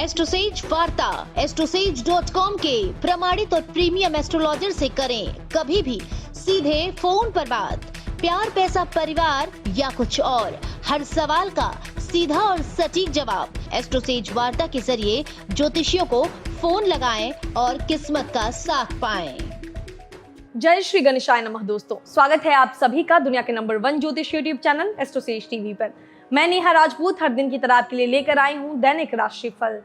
एस्ट्रोसेज वार्ता astrosage.com के प्रमाणित और प्रीमियम एस्ट्रोलॉजर से करें कभी भी सीधे फोन पर बात। प्यार, पैसा, परिवार या कुछ और, हर सवाल का सीधा और सटीक जवाब। एस्ट्रोसेज वार्ता के जरिए ज्योतिषियों को फोन लगाएं और किस्मत का साथ पाएं। जय श्री गणेशाय नमः। दोस्तों, स्वागत है आप सभी का दुनिया के नंबर 1 ज्योतिष यूट्यूब चैनल एस्ट्रोसेज टीवी पर। मैं नेहा राजपूत हर दिन की तरह आपके लिए लेकर आई हूँ दैनिक राशिफल।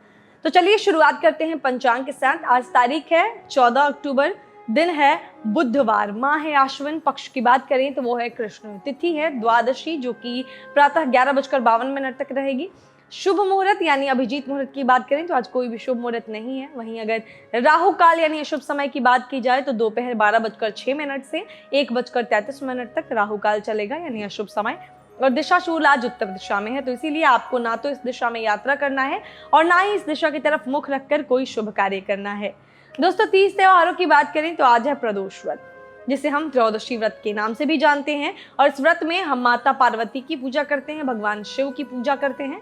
तो चलिए शुरुआत करते हैं पंचांग के साथ। आज तारीख है 14 अक्टूबर, दिन है बुधवार, माह है आश्विन, पक्ष की बात करें तो वो है कृष्ण, तिथि है द्वादशी जो कि प्रातः 11:52 तक रहेगी। शुभ मुहूर्त यानी अभिजीत मुहूर्त की बात करें तो आज कोई भी शुभ मुहूर्त नहीं है। वहीं अगर राहु काल यानी अशुभ समय की बात की जाए तो दोपहर 12:06 से 1:33 तक राहु काल चलेगा यानी अशुभ समय। और दिशा शूल आज उत्तर दिशा में है, तो इसीलिए आपको ना तो इस दिशा में यात्रा करना है और ना ही इस दिशा की तरफ मुख रखकर कोई शुभ कार्य करना है। दोस्तों, 30 त्योहारों की बात करें तो आज है प्रदोष व्रत, जिसे हम त्रयोदशी व्रत के नाम से भी जानते हैं। और इस व्रत में हम माता पार्वती की पूजा करते हैं, भगवान शिव की पूजा करते हैं।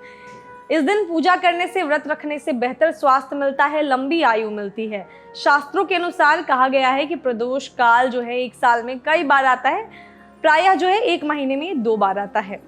इस दिन पूजा करने से, व्रत रखने से बेहतर स्वास्थ्य मिलता है, लंबी आयु मिलती है। शास्त्रों के अनुसार कहा गया है कि प्रदोष काल जो है एक साल में कई बार आता है, प्रायः जो है एक महीने में 2 बार आता है।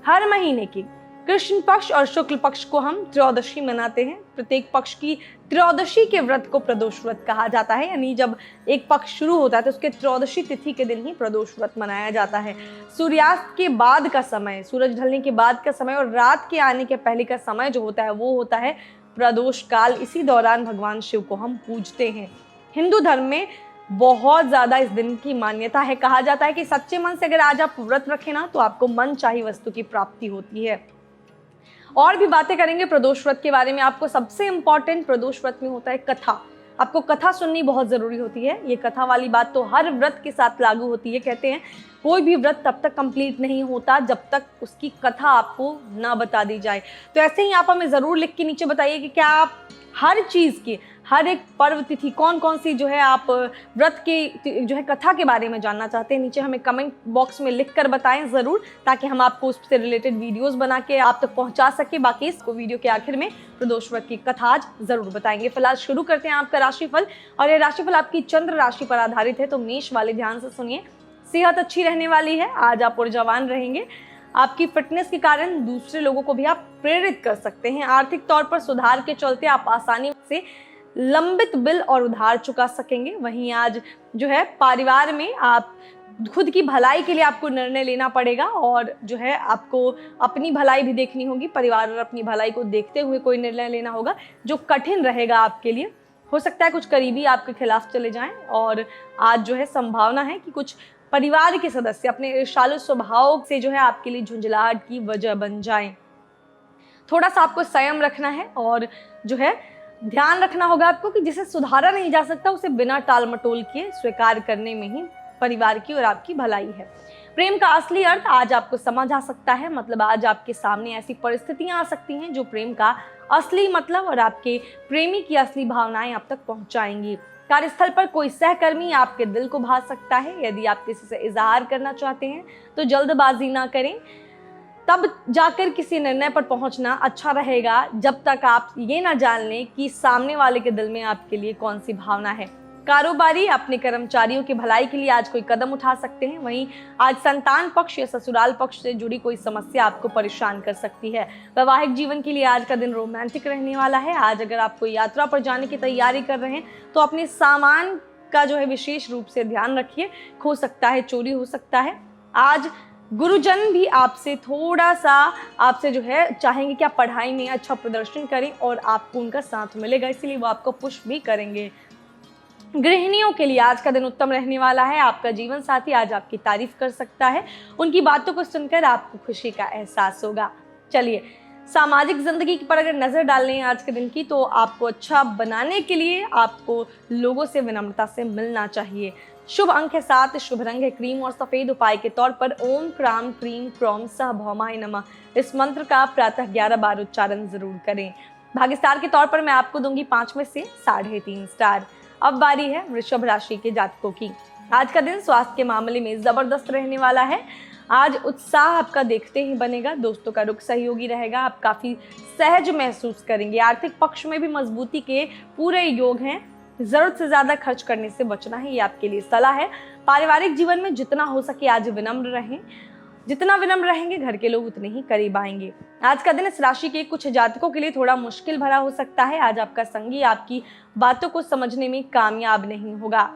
हर महीने की कृष्ण पक्ष और शुक्ल पक्ष को हम त्रयोदशी मनाते हैं। प्रत्येक पक्ष की त्रयोदशी के व्रत को प्रदोष व्रत कहा जाता है, यानी जब एक पक्ष शुरू होता है तो उसके त्रयोदशी तिथि के दिन ही प्रदोष व्रत मनाया जाता है। सूर्यास्त के बाद का समय, सूरज ढलने के बाद का समय और रात के आने के पहले का समय जो होता है वो होता है प्रदोष काल। इसी दौरान भगवान शिव को हम पूजते हैं। हिंदू धर्म में बहुत ज्यादा इस दिन की मान्यता है। कहा जाता है कि सच्चे मन से अगर आज आप व्रत रखें ना तो आपको मन चाही वस्तु की प्राप्ति होती है। और भी बातें करेंगे प्रदोष व्रत के बारे में। आपको सबसे इंपॉर्टेंट प्रदोष व्रत में होता है कथा। आपको कथा सुननी बहुत जरूरी होती है। ये कथा वाली बात तो हर व्रत के साथ लागू होती है। कहते हैं कोई भी व्रत तब तक कंप्लीट नहीं होता जब तक उसकी कथा आपको ना बता दी जाए। तो ऐसे ही आप हमें जरूर लिख के नीचे बताइए कि क्या आप हर चीज की, हर एक पर्व तिथि कौन कौन सी जो है आप व्रत के जो है कथा के बारे में जानना चाहते हैं। नीचे हमें कमेंट बॉक्स में लिख कर बताएं जरूर, ताकि हम आपको उससे रिलेटेड वीडियोस बना के आप तक पहुंचा सके। बाकी इसको वीडियो के आखिर में प्रदोष व्रत की कथा आज जरूर बताएंगे। फिलहाल शुरू करते हैं आपका राशिफल, और ये राशिफल आपकी चंद्र राशि पर आधारित है। तो मेष वाले ध्यान से सुनिए। सेहत अच्छी रहने वाली है, आज आप ऊर्जावान रहेंगे। आपकी फिटनेस के कारण दूसरे लोगों को भी आप प्रेरित कर सकते हैं। आर्थिक तौर पर सुधार के चलते आप आसानी से लंबित बिल और उधार चुका सकेंगे। वहीं आज जो है परिवार में आप खुद की भलाई के लिए आपको निर्णय लेना पड़ेगा, और जो है आपको अपनी भलाई भी देखनी होगी। परिवार और अपनी भलाई को देखते हुए कोई निर्णय लेना होगा जो कठिन रहेगा आपके लिए। हो सकता है कुछ करीबी आपके खिलाफ चले जाएं, और आज जो है संभावना है कि कुछ परिवार के सदस्य अपने ईर्ष्यालु स्वभाव से जो है आपके लिए झुंझलाहट की वजह बन जाएं। थोड़ा सा आपको संयम रखना है, और जो है ध्यान रखना होगा आपको कि जिसे सुधारा नहीं जा सकता उसे बिना टाल मटोल के स्वीकार करने में ही परिवार की और आपकी भलाई है। प्रेम का असली अर्थ आज आपको समझ आ सकता है। मतलब आज आपके सामने ऐसी परिस्थितियां आ सकती हैं जो प्रेम का असली मतलब और आपके प्रेमी की असली भावनाएं आप तक पहुंचाएंगी। कार्यस्थल पर कोई सहकर्मी आपके दिल को भा सकता है। यदि आप किसी से इजहार करना चाहते हैं तो जल्दबाजी ना करें, तब जाकर किसी निर्णय पर पहुंचना अच्छा रहेगा जब तक आप ये ना जान लें कि सामने वाले के दिल में आपके लिए कौन सी भावना है। कारोबारी अपने कर्मचारियों की भलाई के लिए आज कोई कदम उठा सकते हैं। वहीं आज संतान पक्ष या ससुराल पक्ष से जुड़ी कोई समस्या आपको परेशान कर सकती है। वैवाहिक जीवन के लिए आज का दिन रोमांटिक रहने वाला है। आज अगर आप कोई यात्रा पर जाने की तैयारी कर रहे हैं तो अपने सामान का जो है विशेष रूप से ध्यान रखिए, खो सकता है, चोरी हो सकता है। आज गुरुजन भी आपसे थोड़ा सा आपसे जो है चाहेंगे कि आप पढ़ाई में अच्छा प्रदर्शन करें, और आपको उनका साथ मिलेगा, इसीलिए वो आपको पुश भी करेंगे। गृहिणियों के लिए आज का दिन उत्तम रहने वाला है। आपका जीवन साथी आज आपकी तारीफ कर सकता है। उनकी बातों को सुनकर आपको खुशी का एहसास होगा। चलिए, सामाजिक जिंदगी पर अगर नजर डाल लें आज के दिन की, तो आपको अच्छा बनाने के लिए आपको लोगों से विनम्रता से मिलना चाहिए। शुभ अंक है 7, शुभ रंग है क्रीम और सफेद। उपाय के तौर पर ओम क्राम क्रीम क्रोम सह भौमाय नमः इस मंत्र का प्रातः 11 बार उच्चारण जरूर करें। भाग्य स्टार के तौर पर मैं आपको दूंगी 5 में से 3.5 स्टार। अब बारी है वृषभ राशि के जातकों की। आज का दिन स्वास्थ्य के मामले में जबरदस्त रहने वाला है। आज उत्साह आपका देखते ही बनेगा, दोस्तों का रुख सहयोगी रहेगा, आप काफ़ी सहज महसूस करेंगे। आर्थिक पक्ष में भी मजबूती के पूरे योग हैं। ज़रूरत से ज़्यादा खर्च करने से बचना है, ये आपके लिए सलाह है। पारिवारिक जीवन में जितना हो सके आज विनम्र रहें, जितना विनम्र रहेंगे घर के लोग उतने ही करीब आएंगे। आज का दिन इस राशि के कुछ जातकों के लिए थोड़ा मुश्किल भरा हो सकता है। आज आपका संगी आपकी बातों को समझने में कामयाब नहीं होगा।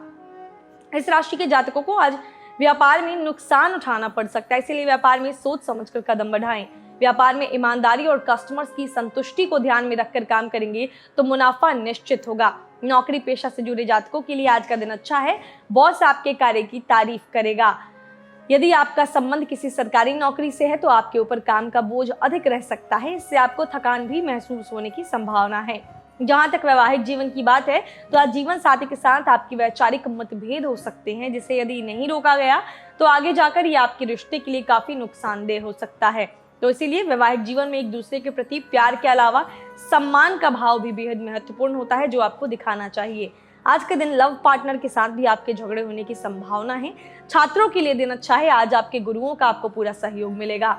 इस राशि के जातकों को आज व्यापार में नुकसान उठाना पड़ सकता है, इसीलिए व्यापार में सोच समझकर कदम बढ़ाएं। व्यापार में ईमानदारी और कस्टमर्स की संतुष्टि को ध्यान में रखकर काम करेंगे तो मुनाफा निश्चित होगा। नौकरी पेशा से जुड़े जातकों के लिए आज का दिन अच्छा है। बॉस आपके कार्य की तारीफ करेगा। यदि आपका संबंध किसी सरकारी नौकरी से है तो आपके ऊपर काम का बोझ अधिक रह सकता है, इससे आपको थकान भी महसूस होने की संभावना है। जहां तक वैवाहिक जीवन की बात है तो आज जीवन साथी के साथ आपकी वैचारिक मतभेद हो सकते हैं, जिसे यदि नहीं रोका गया तो आगे जाकर ये आपके रिश्ते के लिए काफी नुकसानदेह हो सकता है। तो इसीलिए वैवाहिक जीवन में एक दूसरे के प्रति प्यार के अलावा सम्मान का भाव भी बेहद महत्वपूर्ण होता है, जो आपको दिखाना चाहिए। आज के दिन लव पार्टनर के साथ भी आपके झगड़े होने की संभावना है। छात्रों के लिए दिन अच्छा है। आज आपके गुरुओं का आपको पूरा सहयोग मिलेगा।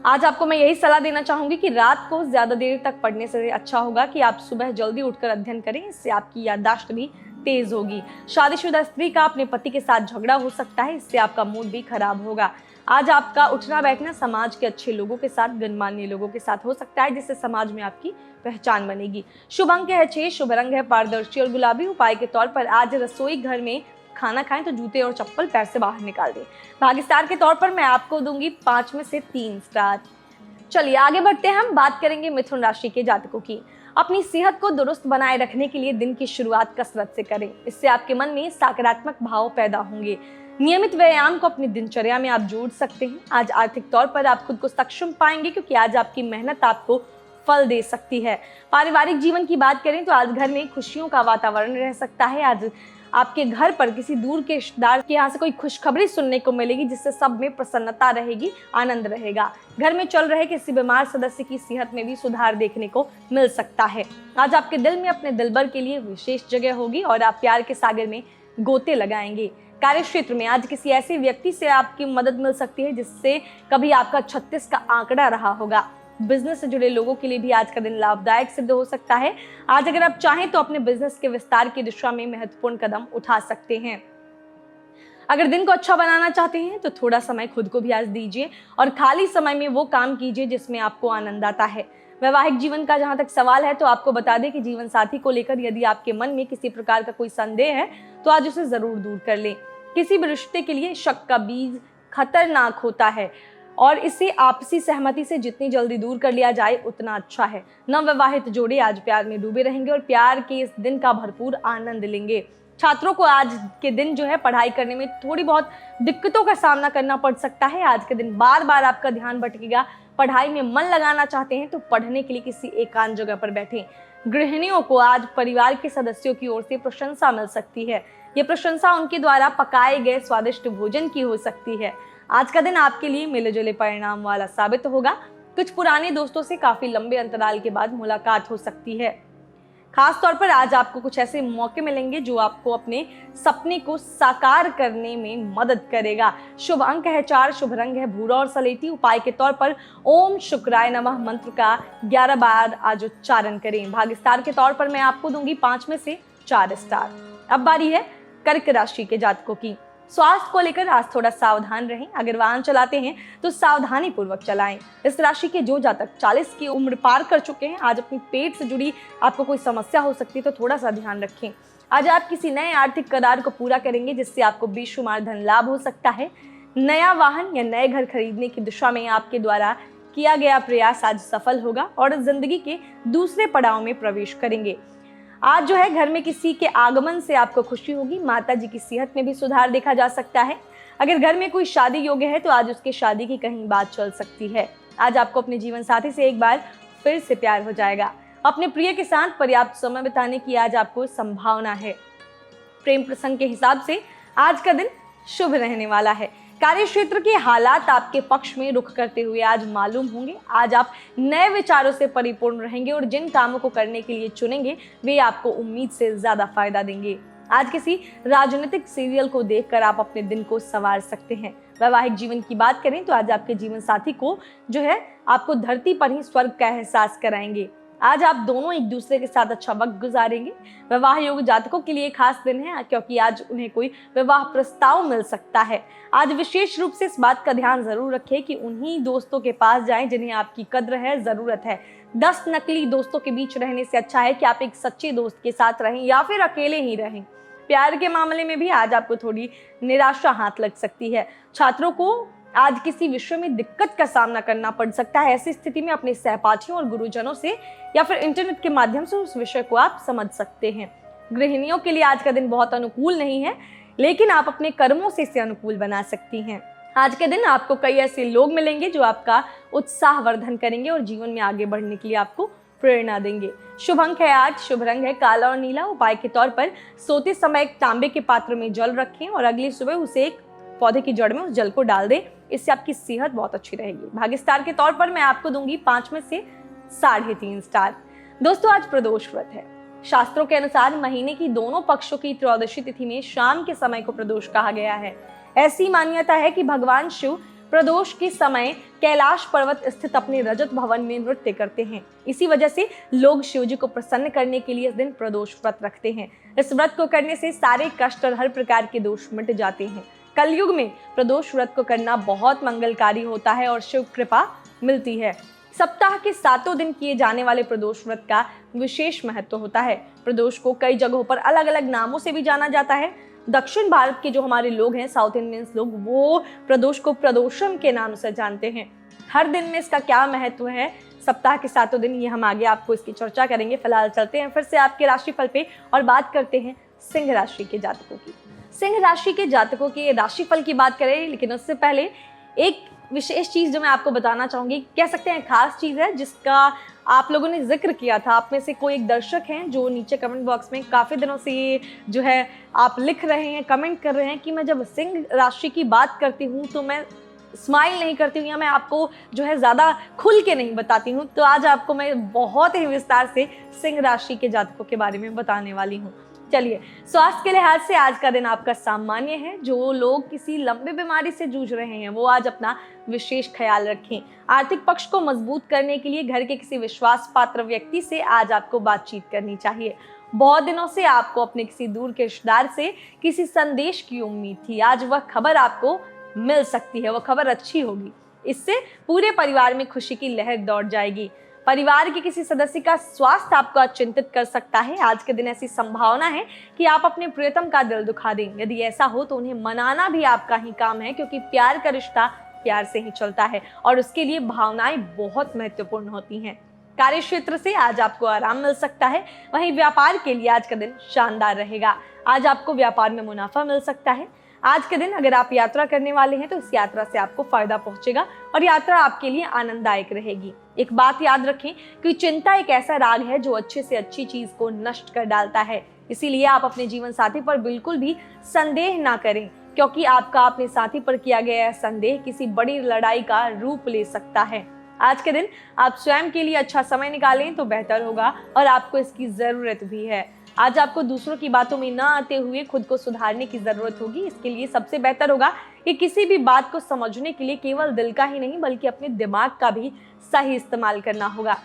आज आपको मैं यही सलाह देना चाहूंगी कि रात को ज्यादा देर तक पढ़ने से अच्छा होगा कि आप सुबह जल्दी उठकर अध्ययन करें, इससे आपकी याददाश्त भी तेज होगी। शादीशुदा स्त्री का अपने पति के साथ झगड़ा हो सकता है, इससे आपका मूड भी खराब होगा। आज आपका उठना बैठना समाज के अच्छे लोगों के साथ, गणमान्य लोगों के साथ हो सकता है, जिससे समाज में आपकी पहचान बनेगी। शुभ अंक है 6, शुभ रंग है पारदर्शी और गुलाबी। उपाय के तौर पर आज रसोई घर में खाना खाएं तो जूते और चप्पल पैर से बाहर निकाल दें। भाग्य स्टार के तौर पर मैं आपको दूंगी 5 में से 3 स्टार। चलिए आगे बढ़ते हैं, हम बात करेंगे मिथुन राशि के जातकों की। अपनी सेहत को दुरुस्त बनाए रखने के लिए दिन की शुरुआत कसरत से करें, इससे आपके मन में सकारात्मक भाव पैदा होंगे। नियमित व्यायाम को अपनी दिनचर्या में आप जोड़ सकते हैं। आज आर्थिक तौर पर आप खुद को सक्षम पाएंगे, क्योंकि आज आपकी मेहनत आपको फल दे सकती है। पारिवारिक जीवन की बात करें तो आज घर में खुशियों का वातावरण रह सकता है। आज आपके घर पर किसी दूर के रिश्तेदार के यहाँ से कोई खुशखबरी सुनने को मिलेगी, जिससे सब में प्रसन्नता रहेगी, आनंद रहेगा। घर में चल रहे किसी बीमार सदस्य की सेहत में भी सुधार देखने को मिल सकता है। आज आपके दिल में अपने दिलबर के लिए विशेष जगह होगी और आप प्यार के सागर में गोते लगाएंगे। कार्य क्षेत्र में आज किसी ऐसे व्यक्ति से आपकी मदद मिल सकती है जिससे कभी आपका 36 का आंकड़ा रहा होगा। बिजनेस से जुड़े लोगों के लिए भी आज का दिन लाभदायक सिद्ध हो सकता है। आज अगर आप चाहें तो अपने बिजनेस के विस्तार की दिशा में महत्वपूर्ण कदम उठा सकते हैं। अगर दिन को अच्छा बनाना चाहते हैं तो थोड़ा समय खुद को भी आज दीजिए और खाली समय में वो काम कीजिए जिसमें आपको आनंद आता है। वैवाहिक जीवन का जहां तक सवाल है तो आपको बता दें कि जीवन साथी को लेकर यदि आपके मन में किसी प्रकार का कोई संदेह है तो आज उसे जरूर दूर कर लें। किसी भी रिश्ते के लिए शक का बीज खतरनाक होता है और इसे आपसी सहमति से जितनी जल्दी दूर कर लिया जाए उतना अच्छा है। नवविवाहित जोड़े आज प्यार में डूबे रहेंगे और प्यार के इस दिन का भरपूर आनंद लेंगे। छात्रों को आज के दिन जो है पढ़ाई करने में थोड़ी बहुत दिक्कतों का सामना करना पड़ सकता है। आज के दिन बार बार आपका ध्यान भटकेगा। पढ़ाई में मन लगाना चाहते हैं तो पढ़ने के लिए किसी एकांत जगह पर बैठें। गृहिणियों को आज परिवार के सदस्यों की ओर से प्रशंसा मिल सकती है। ये प्रशंसा उनके द्वारा पकाए गए स्वादिष्ट भोजन की हो सकती है। आज का दिन आपके लिए मिले जुले परिणाम वाला साबित होगा। कुछ पुराने दोस्तों से काफी लंबे अंतराल के बाद मुलाकात हो सकती है। खास तौर पर आज आपको कुछ ऐसे मौके मिलेंगे जो आपको अपने सपने को साकार करने में मदद करेगा। शुभ अंक है 4, शुभ रंग है भूरा और सलेटी। उपाय के तौर पर ओम शुक्राय नमः मंत्र का 11 बार आज उच्चारण करें। भाग्य स्टार के तौर पर मैं आपको दूंगी 5 में से 4 स्टार। अब बारी है कर्क राशि के जातकों की। स्वास्थ्य को लेकर आज थोड़ा सावधान रहें। अगर वाहन चलाते हैं तो सावधानी पूर्वक चलाएं। इस राशि के जो जातक 40 की उम्र पार कर चुके हैं, आज अपनी पेट से जुड़ी आपको कोई समस्या हो सकती है तो थोड़ा सा ध्यान रखें। आज आप किसी नए आर्थिक करार को पूरा करेंगे जिससे आपको बेशुमार धन लाभ हो सकता है। नया वाहन या नए घर खरीदने की दिशा में आपके द्वारा किया गया प्रयास आज सफल होगा और जिंदगी के दूसरे पड़ाव में प्रवेश करेंगे। आज जो है घर में किसी के आगमन से आपको खुशी होगी। माता जी की सेहत में भी सुधार देखा जा सकता है। अगर घर में कोई शादी योग्य है तो आज उसके शादी की कहीं बात चल सकती है। आज आपको अपने जीवन साथी से एक बार फिर से प्यार हो जाएगा। अपने प्रिय के साथ पर्याप्त समय बिताने की आज आपको संभावना है। प्रेम प्रसंग के हिसाब से आज का दिन शुभ रहने वाला है। कार्य क्षेत्र के हालात आपके पक्ष में रुख करते हुए आज मालूम होंगे। आज आप नए विचारों से परिपूर्ण रहेंगे और जिन कामों को करने के लिए चुनेंगे वे आपको उम्मीद से ज्यादा फायदा देंगे। आज किसी राजनीतिक सीरियल को देखकर आप अपने दिन को संवार सकते हैं। वैवाहिक जीवन की बात करें तो आज आपके जीवन साथी को जो है आपको धरती पर ही स्वर्ग का एहसास कराएंगे। आज आप दोनों एक दूसरे के साथ अच्छा वक्त गुजारेंगे। विवाह योग्य जातकों के लिए खास दिन है क्योंकि आज उन्हें कोई विवाह प्रस्ताव मिल सकता है। आज विशेष रूप से इस बात का ध्यान जरूर रखें कि उन्हीं दोस्तों के पास जाएं जिन्हें आपकी कद्र है, जरूरत है। 10 नकली दोस्तों के बीच रहने से अच्छा है कि आप एक सच्चे दोस्त के साथ रहें या फिर अकेले ही रहें। प्यार के मामले में भी आज आपको थोड़ी निराशा हाथ लग सकती है। छात्रों को आज किसी विषय में दिक्कत का सामना करना पड़ सकता है। ऐसी स्थिति में अपने सहपाठियों और गुरुजनों से या फिर इंटरनेट के माध्यम से उस विषय को आप समझ सकते हैं। गृहिणियों के लिए आज का दिन बहुत अनुकूल नहीं है, लेकिन आप अपने कर्मों से इसे अनुकूल बना सकती हैं। आज के दिन आपको कई ऐसे लोग मिलेंगे जो आपका उत्साह वर्धन करेंगे और जीवन में आगे बढ़ने के लिए आपको प्रेरणा देंगे। शुभ अंक है आज, शुभ रंग है काला और नीला। उपाय के तौर पर सोते समय एक तांबे के पात्र में जल रखें और अगली सुबह उसे एक पौधे की जड़ में उस जल को डाल दें। इससे आपकी सेहत बहुत अच्छी रहेगी। भाग्य स्टार के तौर पर मैं आपको दूंगी 5 में से 3.5 स्टार। दोस्तों, आज प्रदोष व्रत है। शास्त्रों के अनुसार महीने की दोनों पक्षों की त्रयोदशी तिथि में शाम के समय को प्रदोष कहा गया है। ऐसी मान्यता है कि भगवान शिव प्रदोष के समय कैलाश पर्वत स्थित अपने रजत भवन में नृत्य करते हैं। इसी वजह से लोग शिव जी को प्रसन्न करने के लिए इस दिन प्रदोष व्रत रखते हैं। इस व्रत को करने से सारे कष्ट और हर प्रकार के दोष मिट जाते हैं। कलयुग में प्रदोष व्रत को करना बहुत मंगलकारी होता है और शिव कृपा मिलती है। सप्ताह के 7 दिन किए जाने वाले प्रदोष व्रत का विशेष महत्व होता है। प्रदोष को कई जगहों पर अलग अलग नामों से भी जाना जाता है। दक्षिण भारत के जो हमारे लोग हैं, साउथ इंडियंस लोग, वो प्रदोष को प्रदोषम के नाम से जानते हैं। हर दिन में इसका क्या महत्व है, सप्ताह के 7 दिन, ये हम आगे आपको इसकी चर्चा करेंगे। फिलहाल चलते हैं फिर से आपके राशिफल पे और बात करते हैं सिंह राशि के जातकों की। सिंह राशि के जातकों के राशिफल की बात करें, लेकिन उससे पहले एक विशेष चीज जो मैं आपको बताना चाहूंगी, कह सकते हैं खास चीज है, जिसका आप लोगों ने जिक्र किया था। आप में से कोई एक दर्शक हैं जो नीचे कमेंट बॉक्स में काफी दिनों से ये जो है आप लिख रहे हैं, कमेंट कर रहे हैं कि मैं जब सिंह राशि की बात करती हूँ तो मैं स्माइल नहीं करती हूँ या मैं आपको जो है ज़्यादा खुल के नहीं बताती हूँ। तो आज आपको मैं बहुत ही विस्तार से सिंह राशि के जातकों के बारे में बताने वाली हूँ। चलिए, स्वास्थ्य के लिहाज से आज का दिन आपका सामान्य है। जो लोग किसी लंबी बीमारी से जूझ रहे हैं वो आज अपना विशेष ख्याल रखें। आर्थिक पक्ष को मजबूत करने के लिए घर के किसी विश्वास पात्र व्यक्ति से आज आपको बातचीत करनी चाहिए। बहुत दिनों से आपको अपने किसी दूर के रिश्तेदार से किसी संदेश की उम्मीद थी, आज वह खबर आपको मिल सकती है। वह खबर अच्छी होगी, इससे पूरे परिवार में खुशी की लहर दौड़ जाएगी। परिवार के किसी सदस्य का स्वास्थ्य आपको आज चिंतित कर सकता है। आज के दिन ऐसी संभावना है कि आप अपने प्रियतम का दिल दुखा दें। यदि ऐसा हो तो उन्हें मनाना भी आपका ही काम है, क्योंकि प्यार का रिश्ता प्यार से ही चलता है और उसके लिए भावनाएं बहुत महत्वपूर्ण होती हैं। कार्य क्षेत्र से आज आपको आराम मिल सकता है। वहीं व्यापार के लिए आज का दिन शानदार रहेगा। आज आपको व्यापार में मुनाफा मिल सकता है। आज के दिन अगर आप यात्रा करने वाले हैं तो इस यात्रा से आपको फायदा पहुंचेगा और यात्रा आपके लिए आनंददायक रहेगी। एक बात याद रखें कि चिंता एक ऐसा राग है जो अच्छे से अच्छी चीज को नष्ट कर डालता है। इसीलिए आप अपने जीवन साथी पर बिल्कुल भी संदेह ना करें, क्योंकि आपका अपने साथी पर किया गया संदेह किसी बड़ी लड़ाई का रूप ले सकता है। आज के दिन आप स्वयं के लिए अच्छा समय निकालें तो बेहतर होगा और आपको इसकी जरूरत भी है। आज आपको दूसरों की बातों में न आते हुए खुद को सुधारने की जरूरत होगी। इसके लिए सबसे बेहतर होगा कि किसी भी बात को समझने के लिए केवल दिल का ही नहीं बल्कि अपने दिमाग का भी सही इस्तेमाल करना होगा।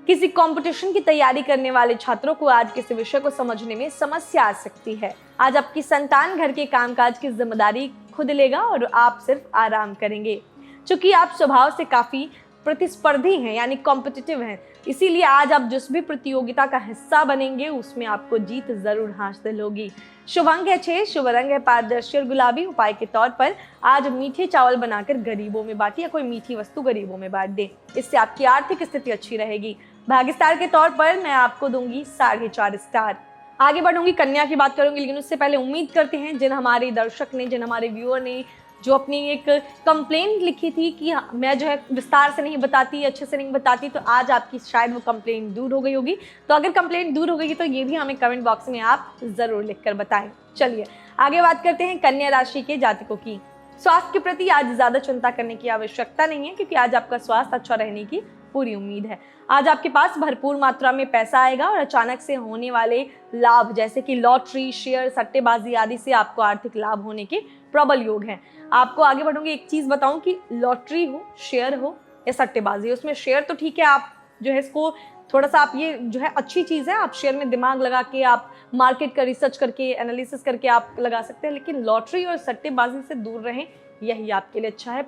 किसी कंपटीशन की तैयारी करने वाले छात्रों को आज किसी विषय को समझने में समस्या आ सकती है। आज आपकी संतान घर के कामकाज की जिम्मेदारी खुद लेगा और आप सिर्फ आराम करेंगे। चूंकि आप स्वभाव से काफी प्रतिस्पर्धी हैं, यानी कॉम्पिटिटिव हैं, इसीलिए आज आप जिस भी प्रतियोगिता का हिस्सा बनेंगे उसमें आपको जीत जरूर हासिल होगी। शुभ अंक है 6, शुभ रंग है पारदर्शी और गुलाबी। उपाय के तौर पर आज मीठे चावल बनाकर गरीबों में बांटें या कोई मीठी वस्तु गरीबों में बांट दें, इससे आपकी आर्थिक स्थिति अच्छी रहेगी। भाग्य स्टार के तौर पर मैं आपको दूंगी 4.5 स्टार। आगे बढ़ूंगी, कन्या की बात करूंगी, लेकिन उससे पहले उम्मीद करते हैं जिन हमारे दर्शक ने, जिन हमारे व्यूअर ने जो अपनी एक कंप्लेंट लिखी थी कि मैं जो है विस्तार से नहीं बताती, अच्छे से नहीं बताती, तो आज आपकी शायद वो कंप्लेंट दूर हो गई होगी। तो अगर कंप्लेंट दूर हो गई तो ये भी हमें कमेंट बॉक्स में आप जरूर लिखकर बताएं। चलिए आगे बात करते हैं कन्या राशि के जातकों की। स्वास्थ्य के प्रति आज ज्यादा चिंता करने की आवश्यकता नहीं है, क्योंकि आज आपका स्वास्थ्य अच्छा रहने की पूरी उम्मीद है। आज आपके पास भरपूर मात्रा में पैसा आएगा और अचानक से होने वाले लाभ जैसे कि लॉटरी, शेयर, सट्टेबाजी आदि से आपको आर्थिक लाभ होने के प्रबल योग हैं। आपको आगे बढ़ोगे, एक चीज़ बताऊं कि लॉटरी हो, शेयर हो या सट्टेबाजी हो, उसमें शेयर तो ठीक है, आप जो है इसको थोड़ा सा आप ये जो है अच्छी चीज़ है, आप शेयर में दिमाग लगा के आप मार्केट का रिसर्च करके एनालिसिस करके आप लगा सकते हैं, लेकिन लॉटरी और सट्टेबाजी से दूर रहें, यही आपके लिए अच्छा है,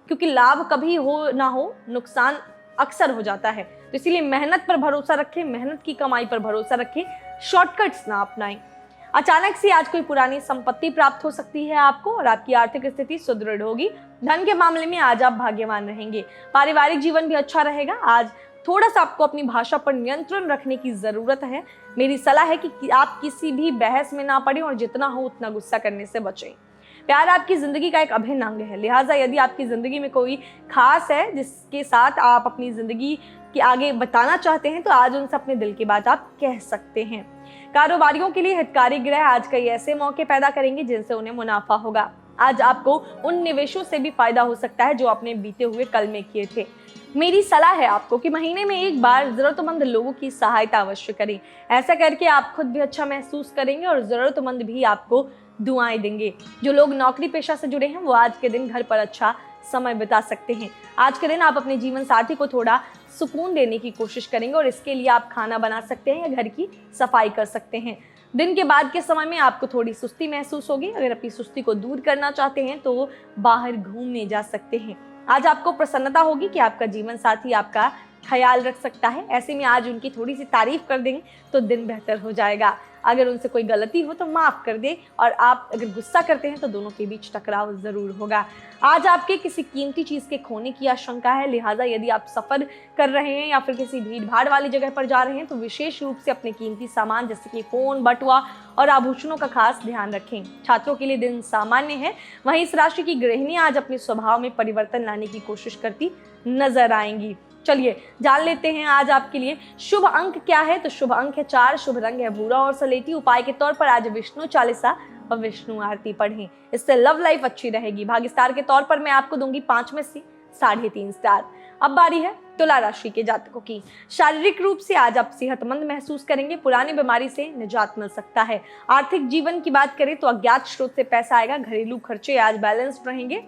क्योंकि लाभ कभी हो ना हो, नुकसान अक्सर हो जाता है। तो इसीलिए मेहनत पर भरोसा रखें, मेहनत की कमाई पर भरोसा रखें, शॉर्टकट्स ना अपनाएं। अचानक से आज कोई पुरानी संपत्ति प्राप्त हो सकती है आपको और आपकी आर्थिक स्थिति सुदृढ़ होगी। धन के मामले में आज आप भाग्यवान रहेंगे। पारिवारिक जीवन भी अच्छा रहेगा। आज थोड़ा सा आपको अपनी भाषा पर नियंत्रण रखने की जरूरत है। मेरी सलाह है कि आप किसी भी बहस में ना पड़ें और जितना हो उतना गुस्सा करने से बचें। प्यार आपकी जिंदगी का एक अभिन्न अंग है, लिहाजा यदि आपकी जिंदगी में कोई खास है जिसके साथ आप अपनी जिंदगी की आगे बताना चाहते हैं, तो आज उनसे अपने दिल की बात आप कह सकते हैं। कारोबारियों के लिए हितकारी ग्रह आज कई ऐसे मौके पैदा करेंगे जिनसे उन्हें मुनाफा होगा। आज आपको उन निवेशों से भी फायदा हो सकता है जो आपने बीते हुए कल में किए थे। मेरी सलाह है आपको कि महीने में एक बार जरूरतमंद लोगों की सहायता अवश्य करें। ऐसा करके आप खुद भी अच्छा महसूस करेंगे और जरूरतमंद भी आपको दुआएं देंगे। जो लोग नौकरी पेशा से जुड़े हैं वो आज के दिन घर पर अच्छा समय बिता सकते हैं। आज के दिन आप अपने जीवन साथी को थोड़ा सुकून देने की कोशिश करेंगे और इसके लिए आप खाना बना सकते हैं या घर की सफाई कर सकते हैं। दिन के बाद के समय में आपको थोड़ी सुस्ती महसूस होगी। अगर अपनी सुस्ती को दूर करना चाहते हैं तो बाहर घूमने जा सकते हैं। आज आपको प्रसन्नता होगी कि आपका जीवन साथी आपका ख्याल रख सकता है। ऐसे में आज उनकी थोड़ी सी तारीफ कर देंगे तो दिन बेहतर हो जाएगा। अगर उनसे कोई गलती हो तो माफ़ कर दें, और आप अगर गुस्सा करते हैं तो दोनों के बीच टकराव ज़रूर होगा। आज आपके किसी कीमती चीज़ के खोने की आशंका है, लिहाजा यदि आप सफ़र कर रहे हैं या फिर किसी भीड़ भाड़ वाली जगह पर जा रहे हैं तो विशेष रूप से अपने कीमती सामान जैसे कि फ़ोन, बटुआ और आभूषणों का खास ध्यान रखें। छात्रों के लिए दिन सामान्य है। वहीं इस राशि की गृहिणियाँ आज अपने स्वभाव में परिवर्तन लाने की कोशिश करती नजर आएंगी। चलिए जान लेते हैं आज आपके लिए शुभ अंक क्या है। तो शुभ अंक है 4, शुभ रंग है भूरा और सलेटी। उपाय के तौर पर आज विष्णु चालीसा और विष्णु आरती पढ़ें, इससे लव लाइफ अच्छी रहेगी। भाग्य स्टार के तौर पर मैं आपको दूंगी 5 में से 3.5 स्टार। अब बारी है तुला राशि के जातकों की। शारीरिक रूप से आज आप सेहतमंद महसूस करेंगे, पुरानी बीमारी से निजात मिल सकता है। आर्थिक जीवन की बात करें तो अज्ञात स्रोत से पैसा आएगा। घरेलू खर्चे आज बैलेंस्ड रहेंगे।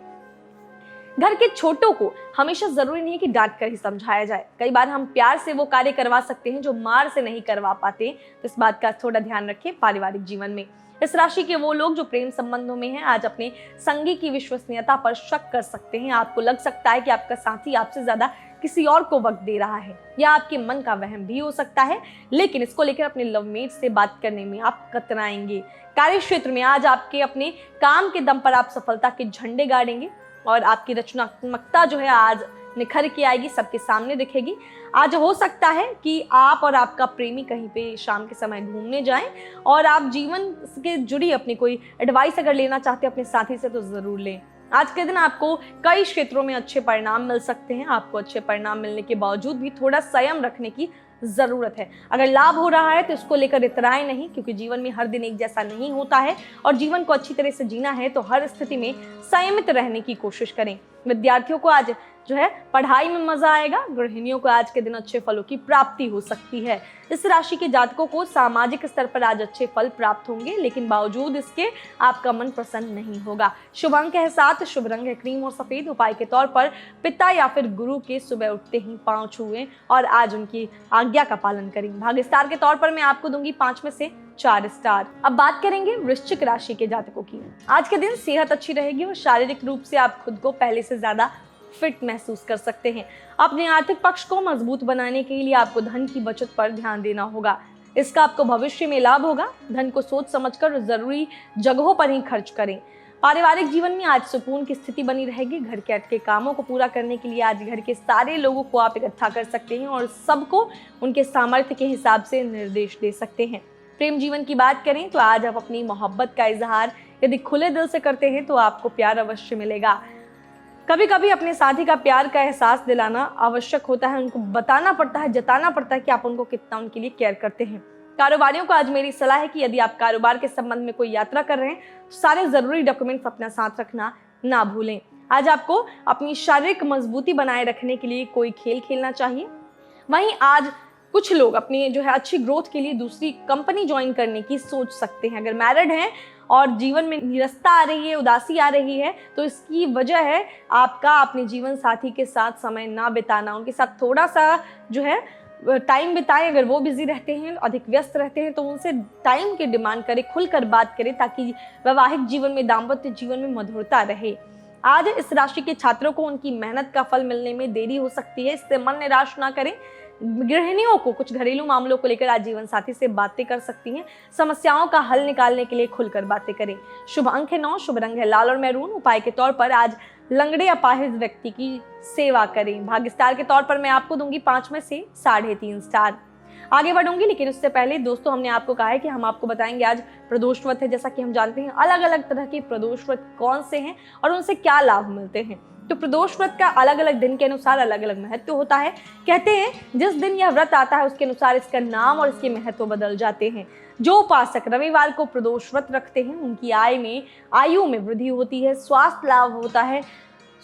घर के छोटों को हमेशा जरूरी नहीं है कि डांट कर ही समझाया जाए। कई बार हम प्यार से वो कार्य करवा सकते हैं जो मार से नहीं करवा पाते, तो इस बात का थोड़ा ध्यान रखें। पारिवारिक जीवन में इस राशि के वो लोग जो प्रेम संबंधों में हैं आज अपने संगी की विश्वसनीयता पर शक कर सकते हैं। आपको लग सकता है कि आपका साथी आपसे ज्यादा किसी और को वक्त दे रहा है, या आपके मन का वहम भी हो सकता है, लेकिन इसको लेकर अपने लवमेट से बात करने में आप कतराएंगे। कार्य क्षेत्र में आज आपके अपने काम के दम पर आप सफलता के झंडे गाड़ेंगे और आपकी रचनात्मकता जो है आज निखर के आएगी, सबके सामने दिखेगी। आज हो सकता है कि आप और आपका प्रेमी कहीं पे शाम के समय घूमने जाएं और आप जीवन के जुड़ी अपनी कोई एडवाइस अगर लेना चाहते हैं अपने साथी से तो ज़रूर लें। आज के दिन आपको कई क्षेत्रों में अच्छे परिणाम मिल सकते हैं। आपको अच्छे परिणाम मिलने के बावजूद भी थोड़ा संयम रखने की ज़रूरत है। अगर लाभ हो रहा है तो इसको लेकर इतराएं नहीं, क्योंकि जीवन में हर दिन एक जैसा नहीं होता है और जीवन को अच्छी तरह से जीना है तो हर स्थिति में संयमित रहने की कोशिश करें। विद्यार्थियों को आज जो है पढ़ाई में मजा आएगा। गृहिणियों को आज के दिन अच्छे फलों की प्राप्ति हो सकती है। इस राशि के जातकों को सामाजिक स्तर पर आज अच्छे फल प्राप्त होंगे, लेकिन बावजूद इसके आपका मन प्रसन्न नहीं होगा। शुभ अंक है 7, शुभ रंग है क्रीम और सफेद। उपाय के तौर पर पिता या फिर गुरु के सुबह उठते ही पांव छुएं और आज उनकी आज्ञा का पालन करें। भाग्य स्टार के तौर पर मैं आपको दूंगी 5 में से 4 स्टार। अब बात करेंगे वृश्चिक राशि के जातकों की। आज के दिन सेहत अच्छी रहेगी और शारीरिक रूप से आप खुद को पहले से ज्यादा फिट महसूस कर सकते हैं। अपने आर्थिक पक्ष को मजबूत बनाने के लिए आपको धन की बचत पर ध्यान देना होगा। इसका आपको भविष्य में लाभ होगा। धन को सोच समझकर जरूरी जगहों पर ही खर्च करें। पारिवारिक जीवन में आज सुकून की स्थिति बनी रहेगी। घर के अटके कामों को पूरा करने के लिए आज घर के सारे लोगों को आप इकट्ठा कर सकते हैं और सबको उनके सामर्थ्य के हिसाब से निर्देश दे सकते हैं। प्रेम जीवन की बात करें तो आज आप अपनी मोहब्बत का इजहार यदि खुले दिल से करते हैं तो आपको प्यार अवश्य मिलेगा। कभी कभी अपने साथी का प्यार का एहसास दिलाना आवश्यक होता है। उनको बताना पड़ता है, जताना पड़ता है कि आप उनको कितना उनके लिए केयर करते हैं। कारोबारियों को आज मेरी सलाह है कि यदि आप कारोबार के संबंध में कोई यात्रा कर रहे हैं तो सारे जरूरी डॉक्यूमेंट्स अपना साथ रखना ना भूलें। आज आपको अपनी शारीरिक मजबूती बनाए रखने के लिए कोई खेल खेलना चाहिए। वहीं आज कुछ लोग अपनी जो है अच्छी ग्रोथ के लिए दूसरी कंपनी ज्वाइन करने की सोच सकते हैं। अगर मैरिड हैं और जीवन में निरस्ता आ रही है, उदासी आ रही है, तो इसकी वजह है आपका अपने जीवन साथी के साथ समय ना बिताना। उनके साथ थोड़ा सा जो है टाइम बिताएं। अगर वो बिजी रहते हैं, अधिक व्यस्त रहते हैं, तो उनसे टाइम की डिमांड करें, खुलकर बात करें, ताकि वैवाहिक जीवन में, दाम्पत्य जीवन में मधुरता रहे। आज इस राशि के छात्रों को उनकी मेहनत का फल मिलने में देरी हो सकती है, इससे मन निराश ना करें। गृहिणियों को कुछ घरेलू मामलों को लेकर आज जीवन साथी से बातें कर सकती हैं। समस्याओं का हल निकालने के लिए खुलकर बातें करें। शुभ अंक है 9, शुभ रंग है लाल और मैरून। उपाय के तौर पर आज लंगड़े अपाहिज व्यक्ति की सेवा करें। भाग्य स्टार के तौर पर मैं आपको दूंगी 5 में से 3.5 स्टार। आगे बढ़ूंगी, लेकिन उससे पहले दोस्तों हमने आपको कहा है कि हम आपको बताएंगे आज प्रदोष व्रत है। जैसा कि हम जानते हैं अलग अलग तरह के प्रदोष व्रत कौन से हैं और उनसे क्या लाभ मिलते हैं। तो प्रदोष व्रत का अलग अलग दिन के अनुसार अलग अलग महत्व होता है। कहते हैं जिस दिन यह व्रत आता है उसके अनुसार इसका नाम और इसके महत्व बदल जाते हैं। जो उपासक रविवार को प्रदोष व्रत रखते हैं उनकी आयु में वृद्धि होती है, स्वास्थ्य लाभ होता है।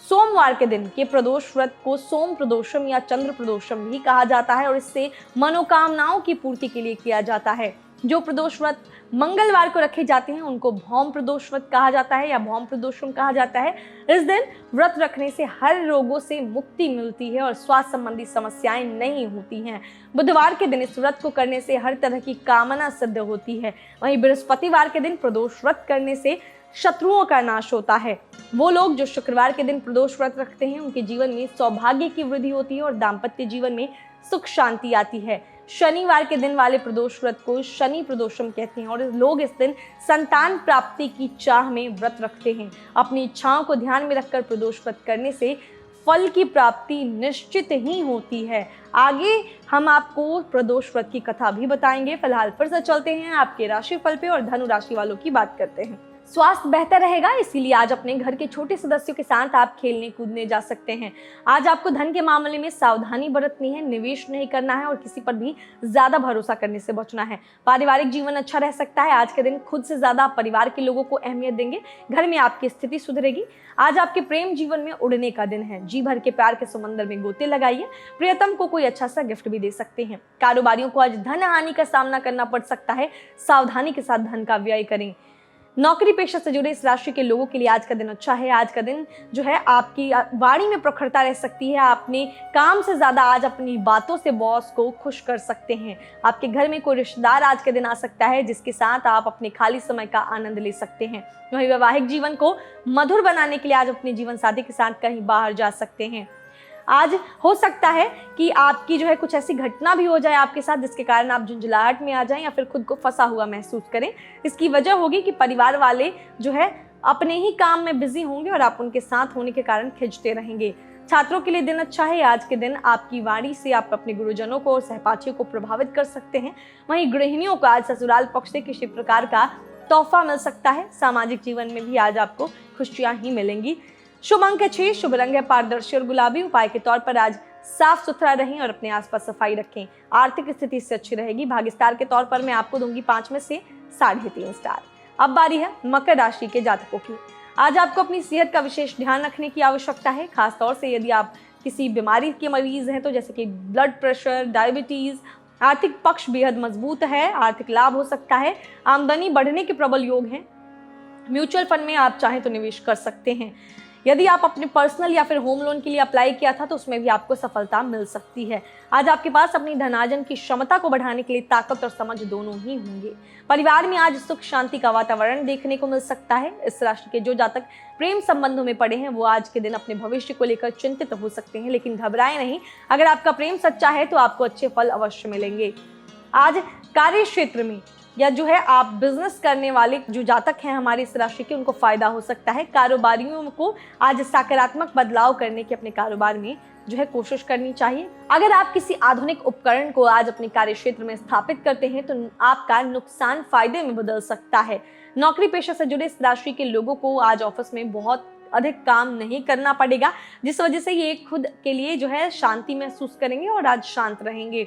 सोमवार के दिन के प्रदोष व्रत को सोम प्रदोषम या चंद्र प्रदोषम भी कहा जाता है और इससे मनोकामनाओं की पूर्ति के लिए किया जाता है। जो प्रदोष व्रत मंगलवार को रखे जाते हैं उनको भौम प्रदोष व्रत कहा जाता है या भौम प्रदोषम कहा जाता है। इस दिन व्रत रखने से हर रोगों से मुक्ति मिलती है और स्वास्थ्य संबंधी समस्याएं नहीं होती हैं। बुधवार के दिन इस व्रत को करने से हर तरह की कामना सिद्ध होती है। वहीं बृहस्पतिवार के दिन प्रदोष व्रत करने से शत्रुओं का नाश होता है। वो लोग जो शुक्रवार के दिन प्रदोष व्रत रखते हैं उनके जीवन में सौभाग्य की वृद्धि होती है और दाम्पत्य जीवन में सुख शांति आती है। शनिवार के दिन वाले प्रदोष व्रत को शनि प्रदोषम कहते हैं और लोग इस दिन संतान प्राप्ति की चाह में व्रत रखते हैं। अपनी इच्छाओं को ध्यान में रखकर प्रदोष व्रत करने से फल की प्राप्ति निश्चित ही होती है। आगे हम आपको प्रदोष व्रत की कथा भी बताएंगे। फिलहाल फिर से चलते हैं आपके राशि फल पे और धनु राशि वालों की बात करते हैं। स्वास्थ्य बेहतर रहेगा, इसीलिए आज अपने घर के छोटे सदस्यों के साथ आप खेलने कूदने जा सकते हैं। आज आपको धन के मामले में सावधानी बरतनी है, निवेश नहीं करना है और किसी पर भी ज्यादा भरोसा करने से बचना है। पारिवारिक जीवन अच्छा रह सकता है। आज के दिन खुद से ज्यादा परिवार के लोगों को अहमियत देंगे। घर में आपकी स्थिति सुधरेगी। आज आपके प्रेम जीवन में उड़ने का दिन है। जी भर के प्यार के समंदर में गोते लगाइए। प्रियतम को कोई अच्छा सा गिफ्ट भी दे सकते हैं। कारोबारियों को आज धन हानि का सामना करना पड़ सकता है, सावधानी के साथ धन का व्यय करें। नौकरी पेशा से जुड़े इस राशि के लोगों के लिए आज का दिन अच्छा है। आज का दिन जो है आपकी वाणी में प्रखरता रह सकती है। आपने काम से ज्यादा आज अपनी बातों से बॉस को खुश कर सकते हैं। आपके घर में कोई रिश्तेदार आज के दिन आ सकता है जिसके साथ आप अपने खाली समय का आनंद ले सकते हैं। वहीं वैवाहिक जीवन को मधुर बनाने के लिए आज अपने जीवन साथी के साथ कहीं बाहर जा सकते हैं। आज हो सकता है कि आपकी जो है कुछ ऐसी घटना भी हो जाए आपके साथ जिसके कारण आप झुंझलाहट में आ जाएं या फिर खुद को फंसा हुआ महसूस करें। इसकी वजह होगी कि परिवार वाले जो है अपने ही काम में बिजी होंगे और आप उनके साथ होने के कारण खिंचते रहेंगे। छात्रों के लिए दिन अच्छा है। आज के दिन आपकी वाणी से आप अपने गुरुजनों को और सहपाठियों को प्रभावित कर सकते हैं। वहीं गृहिणियों को आज ससुराल पक्ष से किसी प्रकार का तोहफा मिल सकता है। सामाजिक जीवन में भी आज आपको खुशियां ही मिलेंगी। शुभ अंक है 6, शुभ रंग है पारदर्शी और गुलाबी। उपाय के तौर पर आज साफ सुथरा रहें और अपने आसपास सफाई रखें। आर्थिक स्थिति से अच्छी रहेगी। भाग्य स्टार के तौर पर मैं आपको दूंगी 5 में से 3.5 स्टार। अब बारी है मकर राशि के जातकों की। आज आपको अपनी सेहत का विशेष ध्यान रखने की आवश्यकता है। खासतौर से यदि आप किसी बीमारी के मरीज हैं तो जैसे कि ब्लड प्रेशर, डायबिटीज। आर्थिक पक्ष बेहद मजबूत है। आर्थिक लाभ हो सकता है। आमदनी बढ़ने के प्रबल योग हैं। म्यूचुअल फंड में आप चाहें तो निवेश कर सकते हैं। यदि आप अपने पर्सनल या फिर होम लोन के लिए अप्लाई किया था तो उसमें भी आपको सफलता मिल सकती है। आज आपके पास अपनी धनार्जन की क्षमता को बढ़ाने के लिए ताकत और समझ दोनों ही होंगे। परिवार में आज सुख शांति का वातावरण देखने को मिल सकता है। इस राशि के जो जातक प्रेम संबंधों में पड़े हैं वो आज के दिन अपने भविष्य को लेकर चिंतित हो सकते हैं, लेकिन घबराएं नहीं। अगर आपका प्रेम सच्चा है तो आपको अच्छे फल अवश्य मिलेंगे। आज कार्य क्षेत्र में या जो है आप बिजनेस करने वाले जो जातक हैं हमारी इस राशि के, उनको फायदा हो सकता है। कारोबारियों को आज सकारात्मक बदलाव करने की अपने कारोबार में जो है कोशिश करनी चाहिए। अगर आप किसी आधुनिक उपकरण को आज अपने कार्य क्षेत्र में स्थापित करते हैं तो आपका नुकसान फायदे में बदल सकता है। नौकरी पेशा से जुड़े इस राशि के लोगों को आज ऑफिस में बहुत अधिक काम नहीं करना पड़ेगा, जिस वजह से ये खुद के लिए जो है शांति महसूस करेंगे और आज शांत रहेंगे।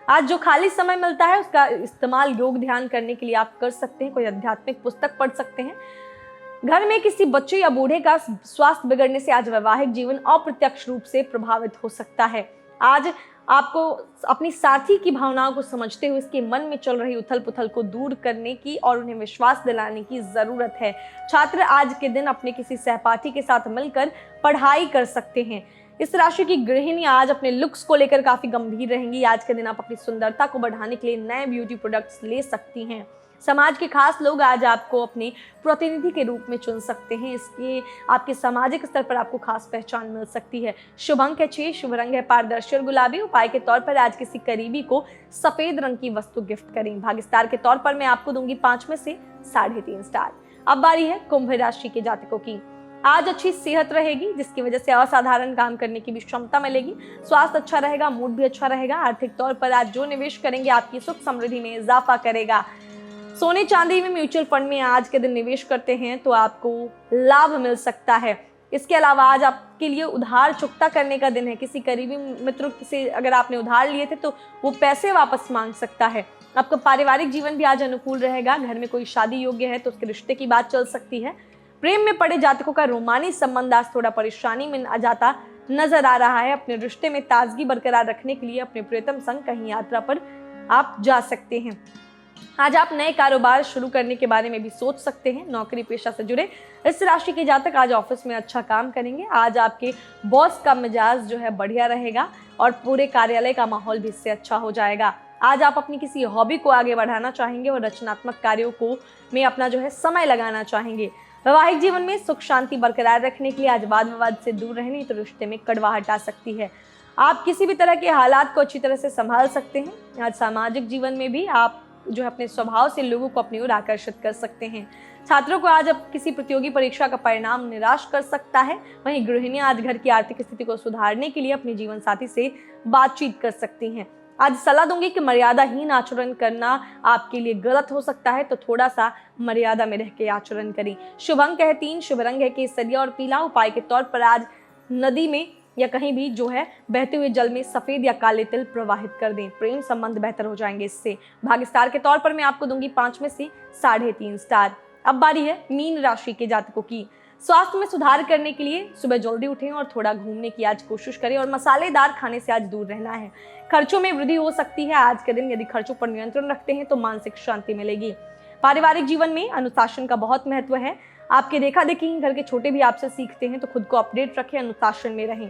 आज जो खाली समय मिलता है उसका इस्तेमाल योग ध्यान करने के लिए आप कर सकते हैं। कोई आध्यात्मिक पुस्तक पढ़ सकते हैं। घर में किसी बच्चे या बूढ़े का स्वास्थ्य बिगड़ने से आज वैवाहिक जीवन अप्रत्यक्ष रूप से प्रभावित हो सकता है। आज आपको अपनी साथी की भावनाओं को समझते हुए इसके मन में चल रही उथल पुथल को दूर करने की और उन्हें विश्वास दिलाने की ज़रूरत है। छात्र आज के दिन अपने किसी सहपाठी के साथ मिलकर पढ़ाई कर सकते हैं। इस राशि की गृहिणी आज अपने लुक्स को लेकर काफ़ी गंभीर रहेंगी। आज के दिन आप अपनी सुंदरता को बढ़ाने के लिए नए ब्यूटी प्रोडक्ट्स ले सकती हैं। समाज के खास लोग आज आपको अपने प्रतिनिधि के रूप में चुन सकते हैं। इसके आपके सामाजिक स्तर पर आपको खास पहचान मिल सकती है। शुभ अंक है 6, शुभ रंग है पारदर्शी और गुलाबी। उपाय के तौर पर आज किसी करीबी को सफेद रंग की वस्तु गिफ्ट करें। भाग्यस्टार के तौर पर मैं आपको दूंगी 5 में से 3.5 स्टार। अब बारी है कुंभ राशि के जातकों की। आज अच्छी सेहत रहेगी, जिसकी वजह से असाधारण काम करने की भी क्षमता मिलेगी। स्वास्थ्य अच्छा रहेगा, मूड भी अच्छा रहेगा। आर्थिक तौर पर आज जो निवेश करेंगे आपकी सुख समृद्धि में इजाफा करेगा। सोने चांदी में, म्यूचुअल फंड में आज के दिन निवेश करते हैं तो आपको लाभ मिल सकता है। इसके अलावा आज आपके लिए उधार चुकता करने का दिन है। किसी करीबी मित्र से अगर आपने उधार लिए थे तो वो पैसे वापस मांग सकता है। आपका पारिवारिक जीवन भी आज अनुकूल रहेगा। घर में कोई शादी योग्य है तो उसके रिश्ते की बात चल सकती है। प्रेम में पड़े जातकों का रोमानी संबंध आज थोड़ा परेशानी में आ जाता नजर आ रहा है। अपने रिश्ते में ताजगी बरकरार रखने के लिए अपने प्रियतम संग कहीं यात्रा पर आप जा सकते हैं। आज आप नए कारोबार शुरू करने के बारे में भी सोच सकते हैं। नौकरी पेशा से जुड़े इस राशि के जातक आज ऑफिस में अच्छा काम करेंगे। आज आपके बॉस का मिजाज जो है बढ़िया रहेगा और पूरे कार्यालय का माहौल भी इससे अच्छा हो जाएगा। आज आप अपनी किसी हॉबी को आगे बढ़ाना चाहेंगे और रचनात्मक कार्यों को में अपना जो है समय लगाना चाहेंगे। वैवाहिक जीवन में सुख शांति बरकरार रखने के लिए आज वाद विवाद से दूर रहने तो रिश्ते में कड़वाहट आ सकती है। आप किसी भी तरह के हालात को अच्छी तरह से संभाल सकते हैं। आज सामाजिक जीवन में भी आप जो है अपने स्वभाव से लोगों को अपनी ओर आकर्षित कर सकते हैं। छात्रों को आज अब किसी प्रतियोगी परीक्षा का परिणाम निराश कर सकता है। वहीं गृहिणियां आज घर की आर्थिक स्थिति को सुधारने के लिए अपने जीवन साथी से बातचीत कर सकती हैं। आज सलाह दूंगी कि मर्यादाहीन आचरण करना आपके लिए गलत हो सकता है, तो थोड़ा सा मर्यादा में रह के आचरण करें। शुभ अंक है 3, शुभ रंग है केसरिया और पीला। उपाय के तौर पर आज नदी में या कहीं भी जो है बहते हुए जल में सफेद या काले तिल प्रवाहित कर दें। प्रेम संबंध बेहतर हो जाएंगे इससे। भाग्यस्टार के तौर पर मैं आपको दूंगी 5 में से 3.5 स्टार। अब बारी है मीन राशि के जातकों की। स्वास्थ्य में सुधार करने के लिए सुबह जल्दी उठें और थोड़ा घूमने की आज कोशिश करें और मसालेदार खाने से आज दूर रहना है। खर्चों में वृद्धि हो सकती है आज के दिन। यदि खर्चों पर नियंत्रण रखते हैं तो मानसिक शांति मिलेगी। पारिवारिक जीवन में अनुशासन का बहुत महत्व है। आपके देखा देखी घर के छोटे भी आपसे सीखते हैं, तो खुद को अपडेट रखें, अनुशासन में रहें।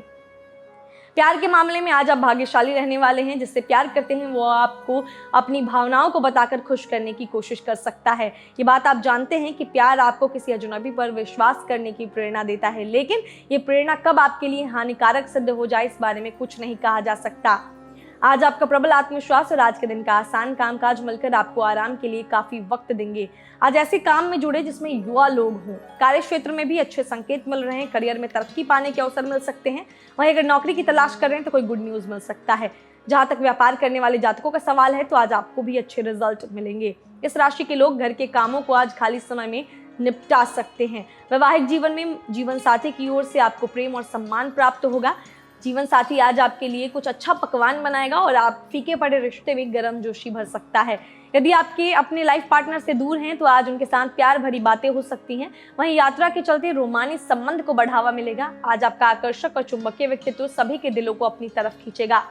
प्यार के मामले में आज आप भाग्यशाली रहने वाले हैं। जिससे प्यार करते हैं वो आपको अपनी भावनाओं को बताकर खुश करने की कोशिश कर सकता है। ये बात आप जानते हैं कि प्यार आपको किसी अजनबी पर विश्वास करने की प्रेरणा देता है, लेकिन ये प्रेरणा कब आपके लिए हानिकारक सिद्ध हो जाए इस बारे में कुछ नहीं कहा जा सकता। आज आपका प्रबल आत्मविश्वास और आज के दिन का आसान कामकाज मिलकर आपको आराम के लिए काफी वक्त देंगे। आज ऐसे काम में जुड़े जिसमें युवा लोग हों। कार्य क्षेत्र में भी अच्छे संकेत मिल रहे हैं। करियर में तरक्की पाने के अवसर मिल सकते हैं। वहीं अगर नौकरी की तलाश कर रहे हैं तो कोई गुड न्यूज मिल सकता है। जहां तक व्यापार करने वाले जातकों का सवाल है तो आज आपको भी अच्छे रिजल्ट मिलेंगे। इस राशि के लोग घर के कामों को आज खाली समय में निपटा सकते हैं। वैवाहिक जीवन में जीवन साथी की ओर से आपको प्रेम और सम्मान प्राप्त होगा। जीवन साथी आज आपके लिए कुछ अच्छा पकवान बनाएगा और आप फीके पड़े रिश्ते में गर्मजोशी भर सकता है। यदि आपके अपने लाइफ पार्टनर से दूर हैं तो आज उनके साथ प्यार भरी बातें हो सकती हैं। वहीं यात्रा के चलते रोमानी संबंध को बढ़ावा मिलेगा। आज आपका आकर्षक और चुंबकीय व्यक्तित्व सभी के दिलों को अपनी तरफ खींचेगा।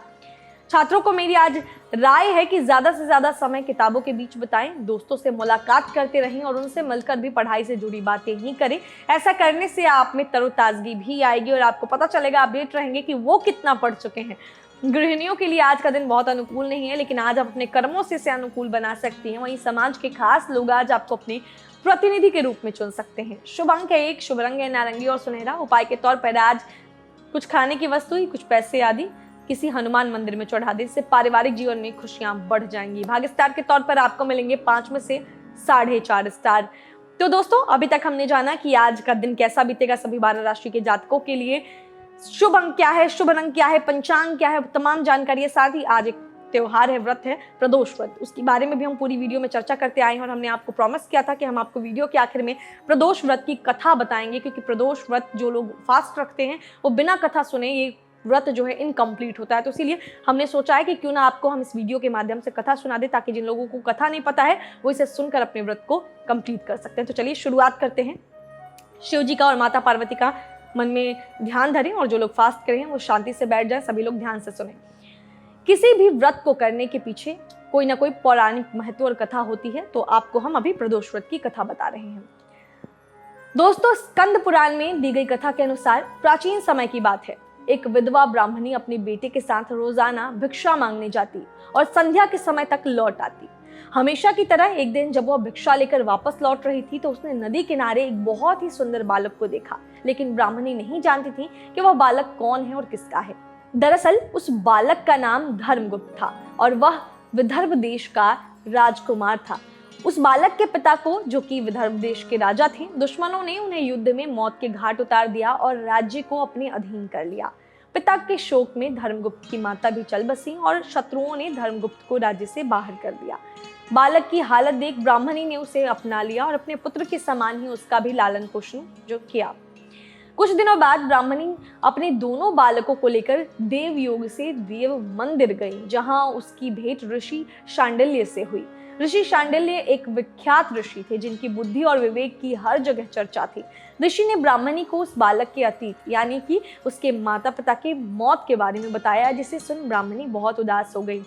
छात्रों को मेरी आज राय है कि ज्यादा से ज्यादा समय किताबों के बीच बिताएं, दोस्तों से मुलाकात करते रहें और उनसे मिलकर भी पढ़ाई से जुड़ी बातें ही करें। ऐसा करने से आप में तरोताजगी भी आएगी और आपको पता चलेगा, अपडेट रहेंगे कि वो कितना पढ़ चुके हैं। गृहिणियों के लिए आज का दिन बहुत अनुकूल नहीं है, लेकिन आज आप अपने कर्मों से इसे अनुकूल बना सकती हैं। वहीं समाज के खास लोग आज आपको अपने प्रतिनिधि के रूप में चुन सकते हैं। शुभ अंक है 1, शुभ रंग है नारंगी और सुनहरा। उपाय के तौर पर आज कुछ खाने की वस्तु, कुछ पैसे आदि किसी हनुमान मंदिर में चढ़ा दें। इससे पारिवारिक जीवन में खुशियां बढ़ जाएंगी। भाग्य स्टार के तौर पर आपको मिलेंगे 5 में से 4.5 स्टार। तो दोस्तों, अभी तक हमने जाना कि आज का दिन कैसा बीतेगा सभी 12 राशि के जातकों के लिए। शुभ अंक क्या है, शुभ रंग क्या है, पंचांग क्या है, तमाम जानकारी है। साथ ही आज एक त्योहार है, व्रत है, प्रदोष व्रत, उसके बारे में भी हम पूरी वीडियो में चर्चा करते आए हैं और हमने आपको प्रॉमिस किया था कि हम आपको वीडियो के आखिर में प्रदोष व्रत की कथा बताएंगे, क्योंकि प्रदोष व्रत जो लोग फास्ट रखते हैं वो बिना कथा सुने ये व्रत जो है इनकम्प्लीट होता है। तो इसीलिए हमने सोचा है कि क्यों ना आपको हम इस वीडियो के माध्यम से कथा सुना दें, ताकि जिन लोगों को कथा नहीं पता है वो इसे सुनकर अपने व्रत को कंप्लीट कर सकते हैं। तो चलिए शुरुआत करते हैं। शिव जी का और माता पार्वती का मन में ध्यान धरें और जो लोग फास्ट करें वो शांति से बैठ जाएं। सभी लोग ध्यान से सुने। किसी भी व्रत को करने के पीछे कोई ना कोई पौराणिक महत्व और कथा होती है, तो आपको हम अभी प्रदोष व्रत की कथा बता रहे हैं। दोस्तों, स्कंद पुराण में दी गई कथा के अनुसार प्राचीन समय की बात है। एक विधवा ब्राह्मणी अपने बेटे के साथ रोजाना भिक्षा मांगने जाती और संध्या के समय तक लौट आती। हमेशा की तरह एक दिन जब वह भिक्षा लेकर वापस लौट रही थी तो उसने नदी किनारे एक बहुत ही सुंदर बालक को देखा, लेकिन ब्राह्मणी नहीं जानती थी कि वह बालक कौन है और किसका है। दरअसल उस बालक का नाम धर्मगुप्त था और वह विदर्भ देश का राजकुमार था। उस बालक के पिता को, जो कि विदर्भ देश के राजा थे, दुश्मनों ने उन्हें युद्ध में मौत के घाट उतार दिया और राज्य को अपने अधीन कर लिया। पिता के शोक में धर्मगुप्त की माता भी चल बसी और शत्रुओं ने धर्मगुप्त को राज्य से बाहर कर दिया। बालक की हालत देख ब्राह्मणी ने उसे अपना लिया और अपने पुत्र के समान ही उसका भी लालन पोषण जो किया। कुछ दिनों बाद ब्राह्मणी अपने दोनों बालकों को लेकर देवयोग से देव मंदिर गई, जहां उसकी भेंट ऋषि शांडिल्य से हुई। ऋषि शांडिल्य एक विख्यात ऋषि थे जिनकी बुद्धि और विवेक की हर जगह चर्चा थी। ऋषि ने ब्राह्मणी को उस बालक के अतीत यानी कि उसके माता पिता की मौत के बारे में बताया, जिसे सुन ब्राह्मणी बहुत उदास हो गई।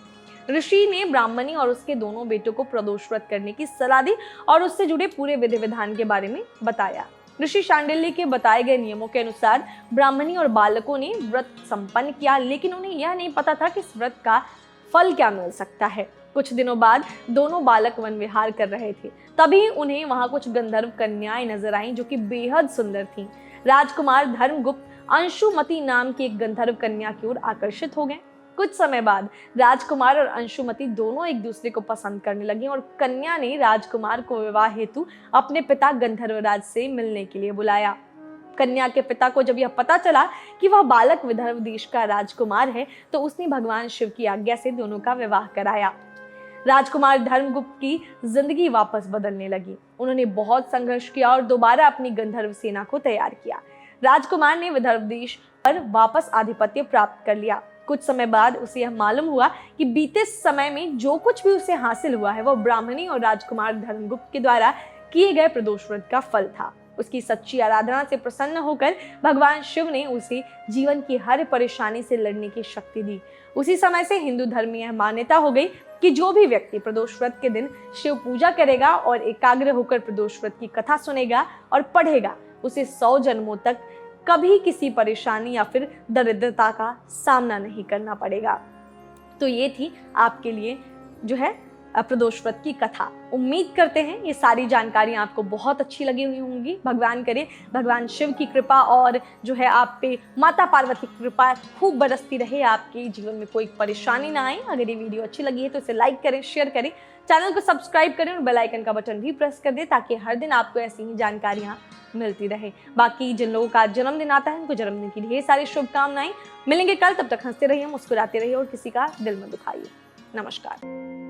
ऋषि ने ब्राह्मणी और उसके दोनों बेटों को प्रदोष व्रत करने की सलाह दी और उससे जुड़े पूरे विधि विधान के बारे में बताया। ऋषि शांडिल्य के बताए गए नियमों के अनुसार ब्राह्मणी और बालकों ने व्रत संपन्न किया, लेकिन उन्हें यह नहीं पता था कि इस व्रत का फल क्या मिल सकता है। कुछ दिनों बाद दोनों बालक वन विहार कर रहे थे, तभी उन्हें वहां कुछ गंधर्व कन्याएं नजर आईं जो कि बेहद सुंदर थीं। राजकुमार धर्मगुप्त अंशुमति नाम की एक गंधर्व कन्या की ओर आकर्षित हो गए। कुछ समय बाद राजकुमार और अंशुमति दोनों एक दूसरे को पसंद करने लगे और कन्या ने राजकुमार को विवाह हेतु अपने पिता गंधर्वराज से मिलने के लिए बुलाया। कन्या के पिता को जब यह पता चला कि वह बालक विदर्भ देश का राजकुमार है, तो उसने भगवान शिव की आज्ञा से दोनों का विवाह कराया। राजकुमार धर्मगुप्त की जिंदगी वापस बदलने लगी। उन्होंने बहुत संघर्ष किया और दोबारा अपनी गंधर्व सेना को तैयार किया। राजकुमार ने विदर्भ देश पर वापस आधिपत्य प्राप्त कर लिया। कुछ समय बाद उसे यह मालूम हुआ कि बीते समय में जो कुछ भी उसे हासिल हुआ है वह ब्राह्मणी और राजकुमार धर्मगुप्त के द्वारा किए गए प्रदोष व्रत का फल था। उसकी सच्ची आराधना से प्रसन्न होकर भगवान शिव ने उसे जीवन की हर परेशानी से लड़ने की शक्ति दी। उसी समय से हिंदू धर्म में यह मान्यता हो गई कि जो भी व्यक्ति प्रदोष व्रत के दिन शिव पूजा करेगा और एकाग्र होकर प्रदोष व्रत की कथा सुनेगा और पढ़ेगा, उसे 100 जन्मों तक कभी किसी परेशानी या फिर दरिद्रता का सामना नहीं करना पड़ेगा। तो ये थी आपके लिए जो है प्रदोष व्रत की कथा। उम्मीद करते हैं ये सारी जानकारी आपको बहुत अच्छी लगी हुई होंगी। भगवान करे भगवान शिव की कृपा और जो है आप पे माता पार्वती की कृपा खूब बरसती रहे, आपके जीवन में कोई परेशानी ना आए। अगर ये वीडियो अच्छी लगी है तो इसे लाइक करें, शेयर करें, चैनल को सब्सक्राइब करें और बेल आइकन का बटन भी प्रेस कर दें ताकि हर दिन आपको ऐसी ही जानकारियाँ मिलती रहे। बाकी जिन लोगों का जन्मदिन आता है उनको जन्मदिन की ढेर सारी शुभकामनाएं। मिलेंगे कल, तब तक हंसते रहिए, मुस्कुराते रहिए और किसी का दिल मत दुखाइए। नमस्कार।